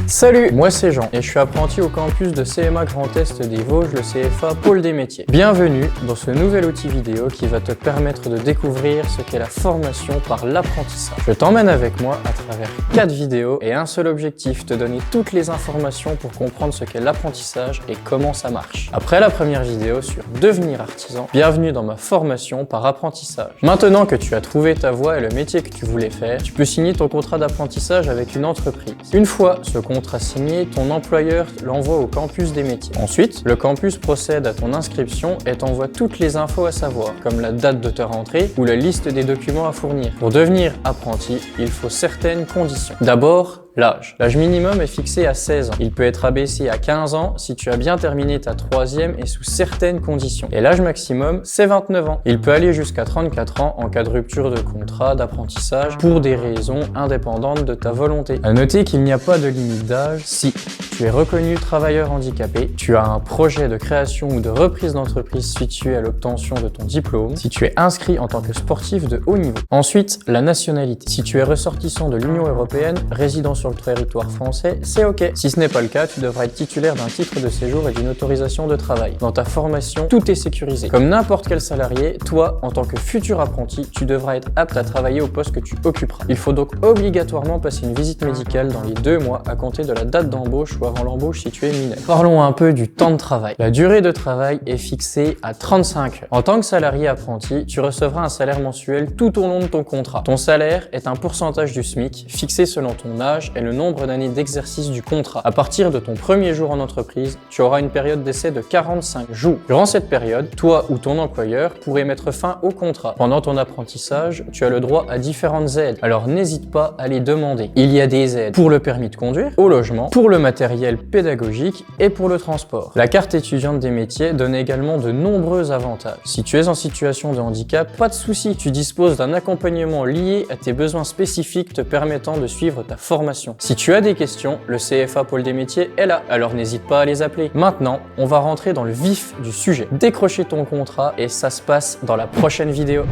Salut, moi c'est Jean et je suis apprenti au campus de CMA Grand Est des Vosges, le CFA Pôle des métiers. Bienvenue dans ce nouvel outil vidéo qui va te permettre de découvrir ce qu'est la formation par l'apprentissage. Je t'emmène avec moi à travers 4 vidéos et un seul objectif, te donner toutes les informations pour comprendre ce qu'est l'apprentissage et comment ça marche. Après la première vidéo sur devenir artisan, bienvenue dans ma formation par apprentissage. Maintenant que tu as trouvé ta voie et le métier que tu voulais faire, tu peux signer ton contrat d'apprentissage avec une entreprise. Une fois ce contrat signé, ton employeur l'envoie au campus des métiers. Ensuite, le campus procède à ton inscription et t'envoie toutes les infos à savoir, comme la date de ta rentrée ou la liste des documents à fournir. Pour devenir apprenti, il faut certaines conditions. D'abord, l'âge. L'âge minimum est fixé à 16 ans. Il peut être abaissé à 15 ans si tu as bien terminé ta 3e et sous certaines conditions. Et l'âge maximum, c'est 29 ans. Il peut aller jusqu'à 34 ans en cas de rupture de contrat d'apprentissage pour des raisons indépendantes de ta volonté. À noter qu'il n'y a pas de limite d'âge si tu es reconnu travailleur handicapé, tu as un projet de création ou de reprise d'entreprise situé à l'obtention de ton diplôme, si tu es inscrit en tant que sportif de haut niveau. Ensuite, la nationalité. Si tu es ressortissant de l'Union européenne, résident sur le territoire français, c'est ok. Si ce n'est pas le cas, tu devras être titulaire d'un titre de séjour et d'une autorisation de travail. Dans ta formation, tout est sécurisé. Comme n'importe quel salarié, toi, en tant que futur apprenti, tu devras être apte à travailler au poste que tu occuperas. Il faut donc obligatoirement passer une visite médicale dans les 2 mois à compter de la date d'embauche ou avant l'embauche si tu es mineur. Parlons un peu du temps de travail. La durée de travail est fixée à 35 heures. En tant que salarié apprenti, tu recevras un salaire mensuel tout au long de ton contrat. Ton salaire est un pourcentage du SMIC fixé selon ton âge et le nombre d'années d'exercice du contrat. À partir de ton premier jour en entreprise, tu auras une période d'essai de 45 jours. Durant cette période, toi ou ton employeur pourrait mettre fin au contrat. Pendant ton apprentissage, tu as le droit à différentes aides, alors n'hésite pas à les demander. Il y a des aides pour le permis de conduire, au logement, pour le matériel pédagogique et pour le transport. La carte étudiante des métiers donne également de nombreux avantages. Si tu es en situation de handicap, pas de souci, tu disposes d'un accompagnement lié à tes besoins spécifiques te permettant de suivre ta formation. Si tu as des questions, le CFA Pôle des métiers est là, alors n'hésite pas à les appeler. Maintenant, on va rentrer dans le vif du sujet. Décrocher ton contrat et ça se passe dans la prochaine vidéo.